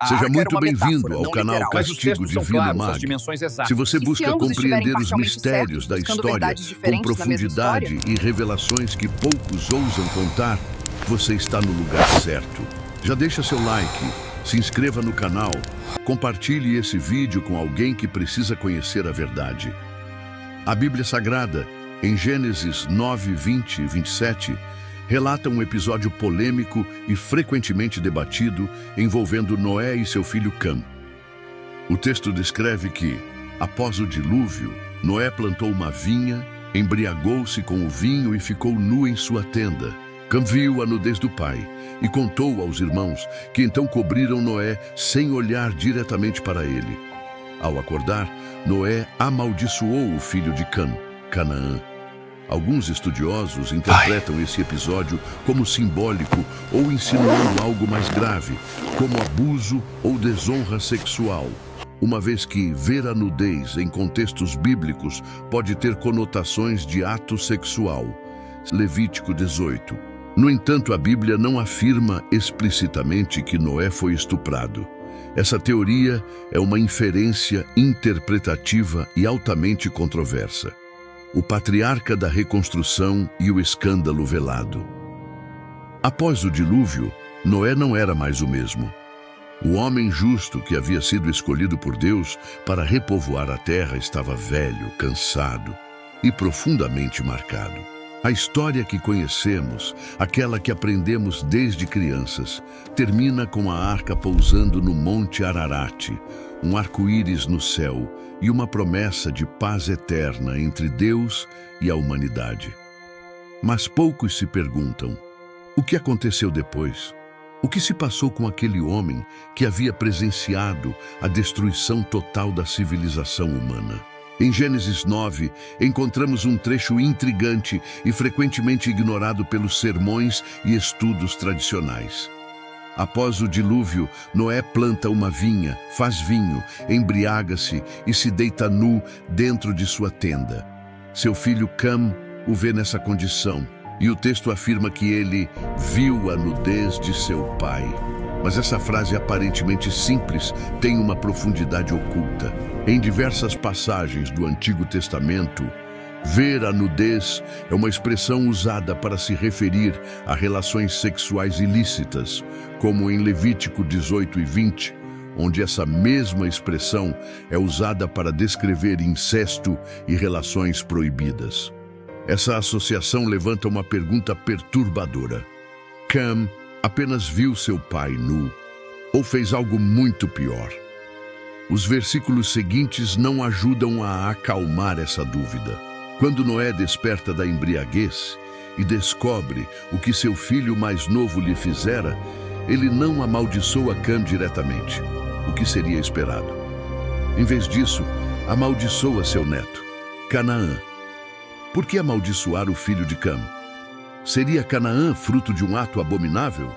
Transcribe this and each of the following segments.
A Seja arca era muito uma bem-vindo metáfora, ao não canal literal. Mas os Castigo textos são Divino claros, as Mag. dimensões exatas. Se você E se busca ambos estiverem compreender os parcialmente mistérios certos, da buscando história verdades com diferentes na mesma profundidade história? e revelações que poucos ousam contar, você está no lugar certo. Já deixa seu like, se inscreva no canal, compartilhe esse vídeo com alguém que precisa conhecer a verdade. A Bíblia Sagrada, em Gênesis 9, 20 e 27, relata um episódio polêmico e frequentemente debatido envolvendo Noé e seu filho Cam. O texto descreve que, após o dilúvio, Noé plantou uma vinha, embriagou-se com o vinho e ficou nu em sua tenda. Cam viu a nudez do pai e contou aos irmãos, que então cobriram Noé sem olhar diretamente para ele. Ao acordar, Noé amaldiçoou o filho de Cam, Canaã. Alguns estudiosos interpretam esse episódio como simbólico ou insinuando algo mais grave, como abuso ou desonra sexual, uma vez que ver a nudez em contextos bíblicos pode ter conotações de ato sexual. Levítico 18. No entanto, a Bíblia não afirma explicitamente que Noé foi estuprado. Essa teoria é uma inferência interpretativa e altamente controversa. O patriarca da reconstrução e o escândalo velado. Após o dilúvio, Noé não era mais o mesmo. O homem justo que havia sido escolhido por Deus para repovoar a terra estava velho, cansado e profundamente marcado. A história que conhecemos, aquela que aprendemos desde crianças, termina com a arca pousando no Monte Ararat, um arco-íris no céu e uma promessa de paz eterna entre Deus e a humanidade. Mas poucos se perguntam: o que aconteceu depois? O que se passou com aquele homem que havia presenciado a destruição total da civilização humana? Em Gênesis 9, encontramos um trecho intrigante e frequentemente ignorado pelos sermões e estudos tradicionais. Após o dilúvio, Noé planta uma vinha, faz vinho, embriaga-se e se deita nu dentro de sua tenda. Seu filho Cam o vê nessa condição, e o texto afirma que ele viu a nudez de seu pai. Mas essa frase aparentemente simples tem uma profundidade oculta. Em diversas passagens do Antigo Testamento, ver a nudez é uma expressão usada para se referir a relações sexuais ilícitas, como em Levítico 18 e 20, onde essa mesma expressão é usada para descrever incesto e relações proibidas. Essa associação levanta uma pergunta perturbadora. Cam apenas viu seu pai nu, ou fez algo muito pior? Os versículos seguintes não ajudam a acalmar essa dúvida. Quando Noé desperta da embriaguez e descobre o que seu filho mais novo lhe fizera, ele não amaldiçoa Cam diretamente, o que seria esperado. Em vez disso, amaldiçoa seu neto, Canaã. Por que amaldiçoar o filho de Cam? Seria Canaã fruto de um ato abominável?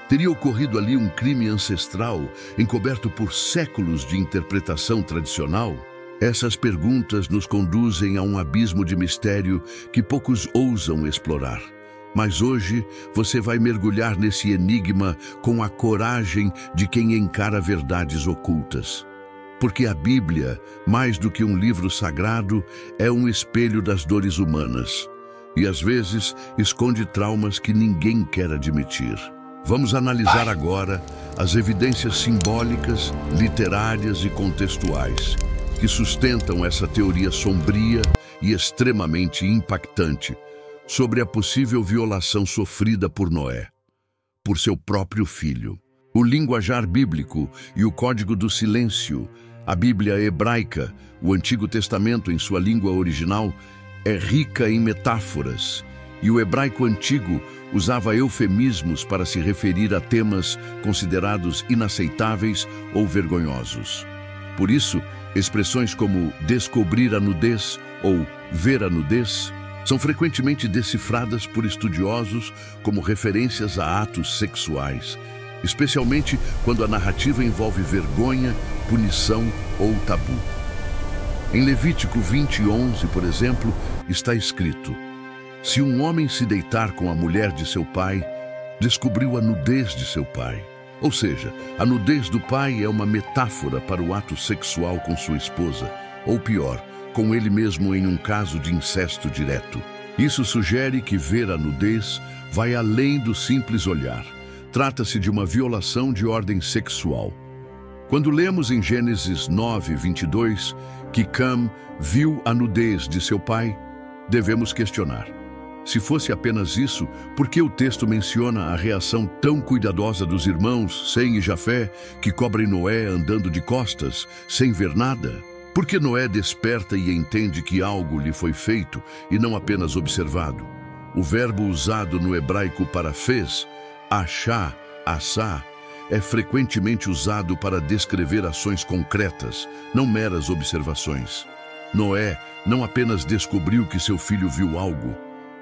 Teria ocorrido ali um crime ancestral, encoberto por séculos de interpretação tradicional? Essas perguntas nos conduzem a um abismo de mistério que poucos ousam explorar. Mas hoje você vai mergulhar nesse enigma com a coragem de quem encara verdades ocultas. Porque a Bíblia, mais do que um livro sagrado, é um espelho das dores humanas. E às vezes esconde traumas que ninguém quer admitir. Vamos analisar agora as evidências simbólicas, literárias e contextuais que sustentam essa teoria sombria e extremamente impactante sobre a possível violação sofrida por Noé, por seu próprio filho. O linguajar bíblico e o código do silêncio, a Bíblia hebraica, o Antigo Testamento em sua língua original, é rica em metáforas, e o hebraico antigo usava eufemismos para se referir a temas considerados inaceitáveis ou vergonhosos. Por isso, expressões como descobrir a nudez ou ver a nudez são frequentemente decifradas por estudiosos como referências a atos sexuais, especialmente quando a narrativa envolve vergonha, punição ou tabu. Em Levítico 20:11, por exemplo, está escrito: se um homem se deitar com a mulher de seu pai, descobriu a nudez de seu pai. Ou seja, a nudez do pai é uma metáfora para o ato sexual com sua esposa, ou pior, com ele mesmo em um caso de incesto direto. Isso sugere que ver a nudez vai além do simples olhar. Trata-se de uma violação de ordem sexual. Quando lemos em Gênesis 9:22 que Cam viu a nudez de seu pai, devemos questionar. Se fosse apenas isso, por que o texto menciona a reação tão cuidadosa dos irmãos, Sem e Jafé, que cobrem Noé andando de costas, sem ver nada? Por que Noé desperta e entende que algo lhe foi feito e não apenas observado? O verbo usado no hebraico para fez, achá, assá, é frequentemente usado para descrever ações concretas, não meras observações. Noé não apenas descobriu que seu filho viu algo,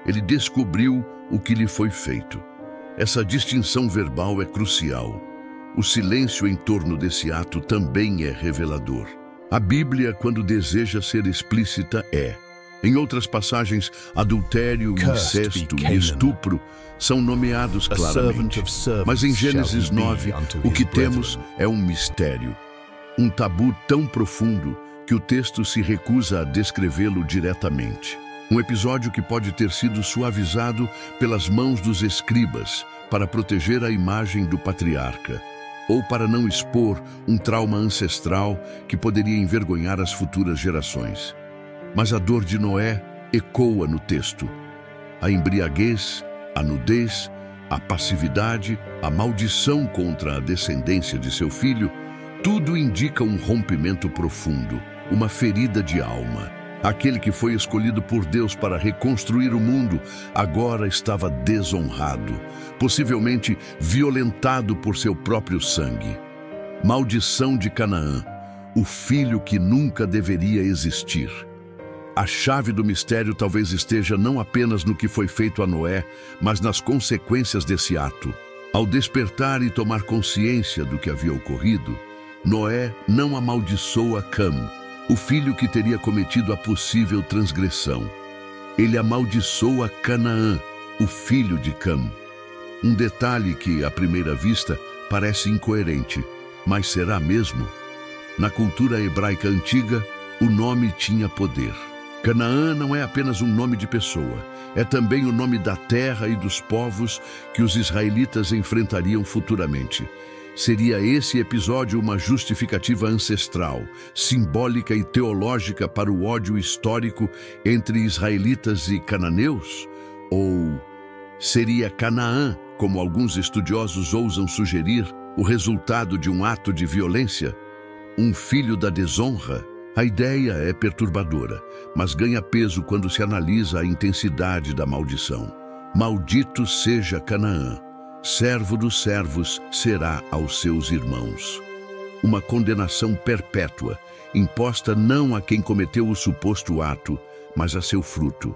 ele descobriu o que lhe foi feito. Essa distinção verbal é crucial. O silêncio em torno desse ato também é revelador. A Bíblia, quando deseja ser explícita, é. Em outras passagens, adultério, incesto e estupro são nomeados claramente. Mas em Gênesis 9, o que temos é um mistério. Um tabu tão profundo que o texto se recusa a descrevê-lo diretamente. Um episódio que pode ter sido suavizado pelas mãos dos escribas para proteger a imagem do patriarca, ou para não expor um trauma ancestral que poderia envergonhar as futuras gerações. Mas a dor de Noé ecoa no texto. A embriaguez, a nudez, a passividade, a maldição contra a descendência de seu filho, tudo indica um rompimento profundo, uma ferida de alma. Aquele que foi escolhido por Deus para reconstruir o mundo, agora estava desonrado, possivelmente violentado por seu próprio sangue. Maldição de Canaã, o filho que nunca deveria existir. A chave do mistério talvez esteja não apenas no que foi feito a Noé, mas nas consequências desse ato. Ao despertar e tomar consciência do que havia ocorrido, Noé não amaldiçoa Cam, o filho que teria cometido a possível transgressão. Ele amaldiçoa Canaã, o filho de Cam. Um detalhe que, à primeira vista, parece incoerente, mas será mesmo? Na cultura hebraica antiga, o nome tinha poder. Canaã não é apenas um nome de pessoa, é também o nome da terra e dos povos que os israelitas enfrentariam futuramente. Seria esse episódio uma justificativa ancestral, simbólica e teológica para o ódio histórico entre israelitas e cananeus? Ou seria Canaã, como alguns estudiosos ousam sugerir, o resultado de um ato de violência? Um filho da desonra? A ideia é perturbadora, mas ganha peso quando se analisa a intensidade da maldição. Maldito seja Canaã, servo dos servos será aos seus irmãos. Uma condenação perpétua, imposta não a quem cometeu o suposto ato, mas a seu fruto.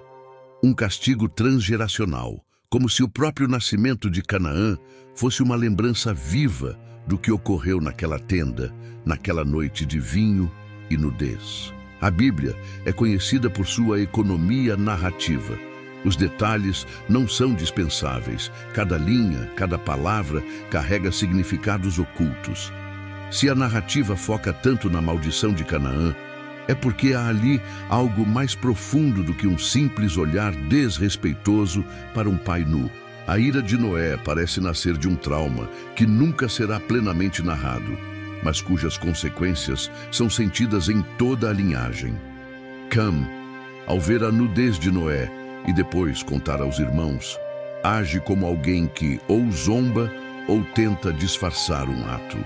Um castigo transgeracional, como se o próprio nascimento de Canaã fosse uma lembrança viva do que ocorreu naquela tenda, naquela noite de vinho e nudez. A Bíblia é conhecida por sua economia narrativa. Os detalhes não são dispensáveis. Cada linha, cada palavra carrega significados ocultos. Se a narrativa foca tanto na maldição de Canaã, é porque há ali algo mais profundo do que um simples olhar desrespeitoso para um pai nu. A ira de Noé parece nascer de um trauma que nunca será plenamente narrado, mas cujas consequências são sentidas em toda a linhagem. Cam, ao ver a nudez de Noé e depois contar aos irmãos, age como alguém que ou zomba ou tenta disfarçar um ato.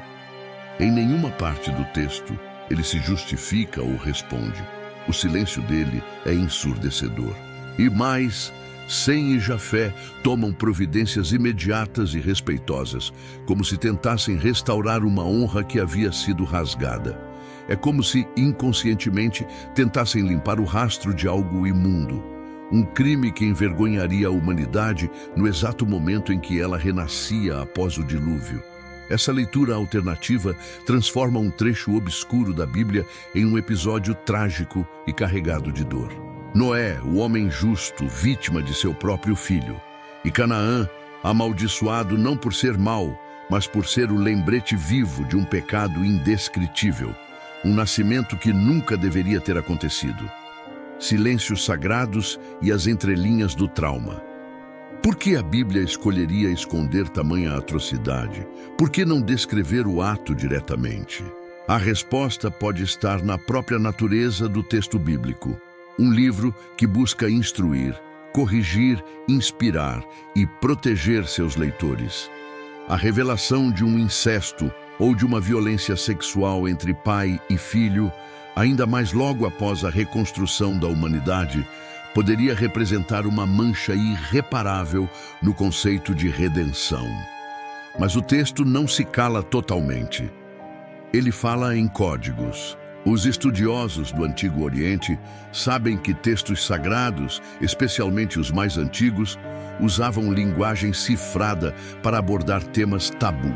Em nenhuma parte do texto ele se justifica ou responde. O silêncio dele é ensurdecedor. E mais, Sem e Jafé tomam providências imediatas e respeitosas, como se tentassem restaurar uma honra que havia sido rasgada. É como se, inconscientemente, tentassem limpar o rastro de algo imundo. Um crime que envergonharia a humanidade no exato momento em que ela renascia após o dilúvio. Essa leitura alternativa transforma um trecho obscuro da Bíblia em um episódio trágico e carregado de dor. Noé, o homem justo, vítima de seu próprio filho. E Canaã, amaldiçoado não por ser mau, mas por ser o lembrete vivo de um pecado indescritível, um nascimento que nunca deveria ter acontecido. Silêncios sagrados e as entrelinhas do trauma. Por que a Bíblia escolheria esconder tamanha atrocidade? Por que não descrever o ato diretamente? A resposta pode estar na própria natureza do texto bíblico. Um livro que busca instruir, corrigir, inspirar e proteger seus leitores. A revelação de um incesto ou de uma violência sexual entre pai e filho, ainda mais logo após a reconstrução da humanidade, poderia representar uma mancha irreparável no conceito de redenção. Mas o texto não se cala totalmente. Ele fala em códigos. Os estudiosos do Antigo Oriente sabem que textos sagrados, especialmente os mais antigos, usavam linguagem cifrada para abordar temas tabu.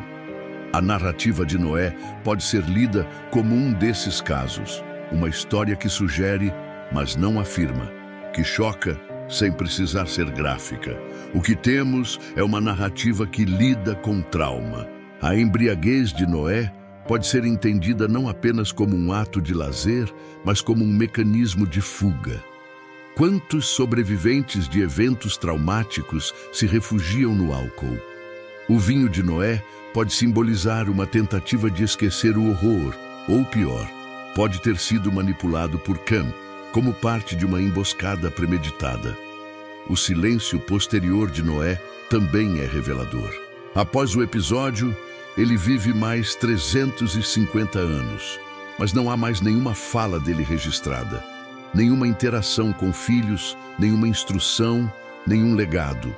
A narrativa de Noé pode ser lida como um desses casos. Uma história que sugere, mas não afirma, que choca sem precisar ser gráfica. O que temos é uma narrativa que lida com trauma. A embriaguez de Noé pode ser entendida não apenas como um ato de lazer, mas como um mecanismo de fuga. Quantos sobreviventes de eventos traumáticos se refugiam no álcool? O vinho de Noé pode simbolizar uma tentativa de esquecer o horror, ou pior, pode ter sido manipulado por Cam, como parte de uma emboscada premeditada. O silêncio posterior de Noé também é revelador. Após o episódio, ele vive mais 350 anos, mas não há mais nenhuma fala dele registrada, nenhuma interação com filhos, nenhuma instrução, nenhum legado.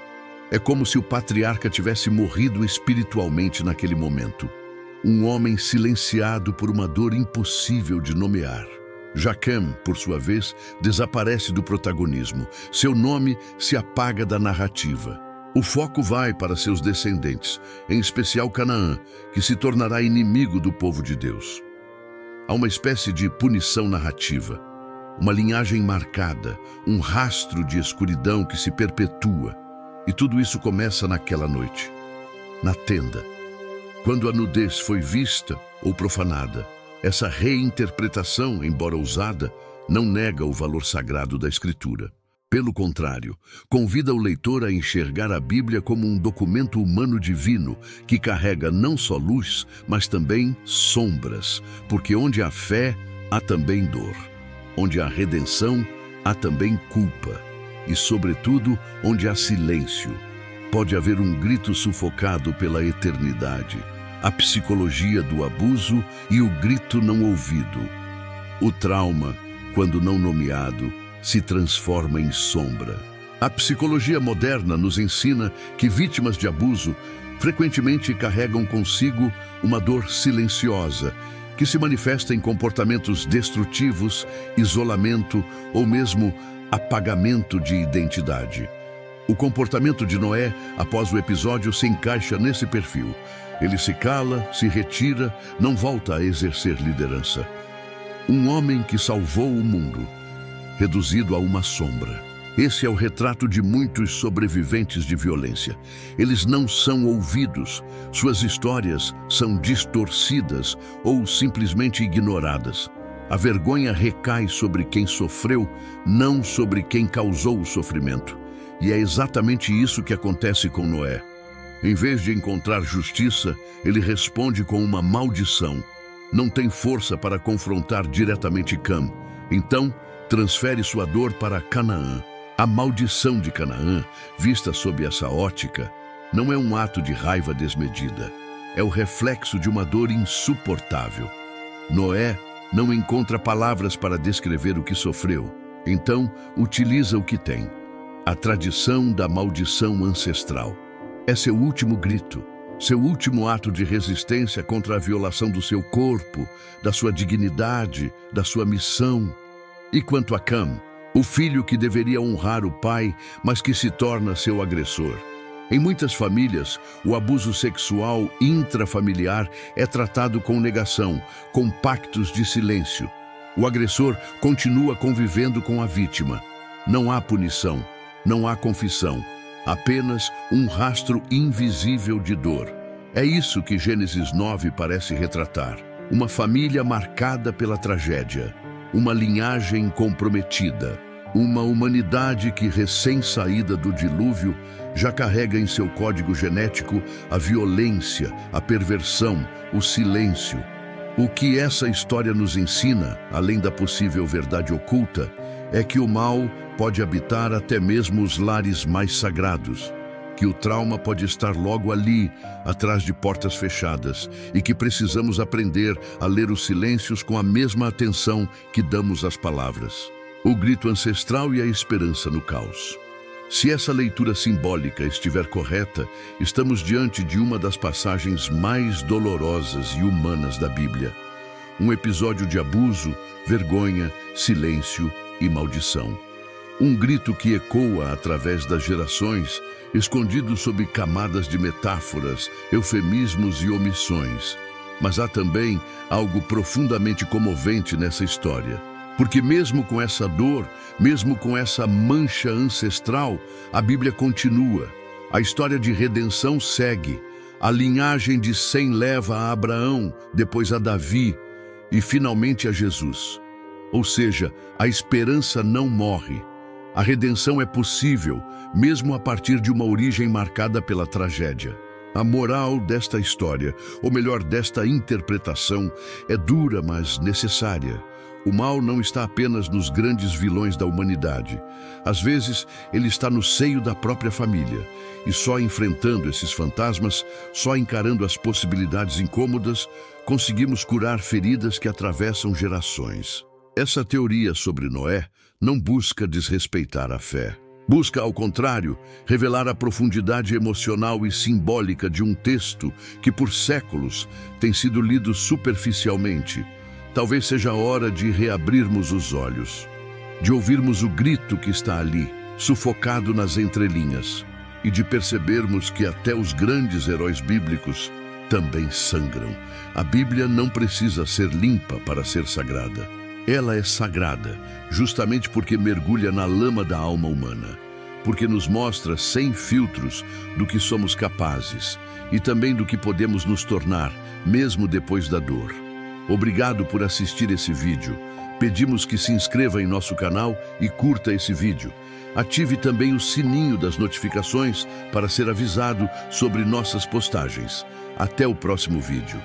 É como se o patriarca tivesse morrido espiritualmente naquele momento. Um homem silenciado por uma dor impossível de nomear. Cam, por sua vez, desaparece do protagonismo. Seu nome se apaga da narrativa. O foco vai para seus descendentes, em especial Canaã, que se tornará inimigo do povo de Deus. Há uma espécie de punição narrativa, uma linhagem marcada, um rastro de escuridão que se perpetua. E tudo isso começa naquela noite, na tenda. Quando a nudez foi vista ou profanada, essa reinterpretação, embora ousada, não nega o valor sagrado da Escritura. Pelo contrário, convida o leitor a enxergar a Bíblia como um documento humano divino que carrega não só luz, mas também sombras, porque onde há fé, há também dor. Onde há redenção, há também culpa. E, sobretudo, onde há silêncio, pode haver um grito sufocado pela eternidade. A psicologia do abuso e o grito não ouvido. O trauma, quando não nomeado, se transforma em sombra. A psicologia moderna nos ensina que vítimas de abuso frequentemente carregam consigo uma dor silenciosa, que se manifesta em comportamentos destrutivos, isolamento ou mesmo apagamento de identidade. O comportamento de Noé, após o episódio, se encaixa nesse perfil. Ele se cala, se retira, não volta a exercer liderança. Um homem que salvou o mundo, reduzido a uma sombra. Esse é o retrato de muitos sobreviventes de violência. Eles não são ouvidos, suas histórias são distorcidas ou simplesmente ignoradas. A vergonha recai sobre quem sofreu, não sobre quem causou o sofrimento. E é exatamente isso que acontece com Noé. Em vez de encontrar justiça, ele responde com uma maldição. Não tem força para confrontar diretamente Cam. Então, transfere sua dor para Canaã. A maldição de Canaã, vista sob essa ótica, não é um ato de raiva desmedida. É o reflexo de uma dor insuportável. Noé não encontra palavras para descrever o que sofreu. Então, utiliza o que tem. A tradição da maldição ancestral. É seu último grito, seu último ato de resistência contra a violação do seu corpo, da sua dignidade, da sua missão. E quanto a Cam, o filho que deveria honrar o pai, mas que se torna seu agressor. Em muitas famílias, o abuso sexual intrafamiliar é tratado com negação, com pactos de silêncio. O agressor continua convivendo com a vítima. Não há punição, não há confissão, apenas um rastro invisível de dor. É isso que Gênesis 9 parece retratar. Uma família marcada pela tragédia, uma linhagem comprometida, uma humanidade que, recém-saída do dilúvio, já carrega em seu código genético a violência, a perversão, o silêncio. O que essa história nos ensina, além da possível verdade oculta, é que o mal pode habitar até mesmo os lares mais sagrados, que o trauma pode estar logo ali, atrás de portas fechadas, e que precisamos aprender a ler os silêncios com a mesma atenção que damos às palavras. O grito ancestral e a esperança no caos. Se essa leitura simbólica estiver correta, estamos diante de uma das passagens mais dolorosas e humanas da Bíblia. Um episódio de abuso, vergonha, silêncio e maldição. Um grito que ecoa através das gerações, escondido sob camadas de metáforas, eufemismos e omissões. Mas há também algo profundamente comovente nessa história. Porque mesmo com essa dor, mesmo com essa mancha ancestral, a Bíblia continua. A história de redenção segue. A linhagem de Sem leva a Abraão, depois a Davi e finalmente a Jesus. Ou seja, a esperança não morre. A redenção é possível, mesmo a partir de uma origem marcada pela tragédia. A moral desta história, ou melhor, desta interpretação, é dura, mas necessária. O mal não está apenas nos grandes vilões da humanidade. Às vezes, ele está no seio da própria família. E só enfrentando esses fantasmas, só encarando as possibilidades incômodas, conseguimos curar feridas que atravessam gerações. Essa teoria sobre Noé não busca desrespeitar a fé. Busca, ao contrário, revelar a profundidade emocional e simbólica de um texto que, por séculos, tem sido lido superficialmente. Talvez seja a hora de reabrirmos os olhos, de ouvirmos o grito que está ali, sufocado nas entrelinhas, e de percebermos que até os grandes heróis bíblicos também sangram. A Bíblia não precisa ser limpa para ser sagrada. Ela é sagrada, justamente porque mergulha na lama da alma humana, porque nos mostra sem filtros do que somos capazes e também do que podemos nos tornar, mesmo depois da dor. Obrigado por assistir esse vídeo. Pedimos que se inscreva em nosso canal e curta esse vídeo. Ative também o sininho das notificações para ser avisado sobre nossas postagens. Até o próximo vídeo.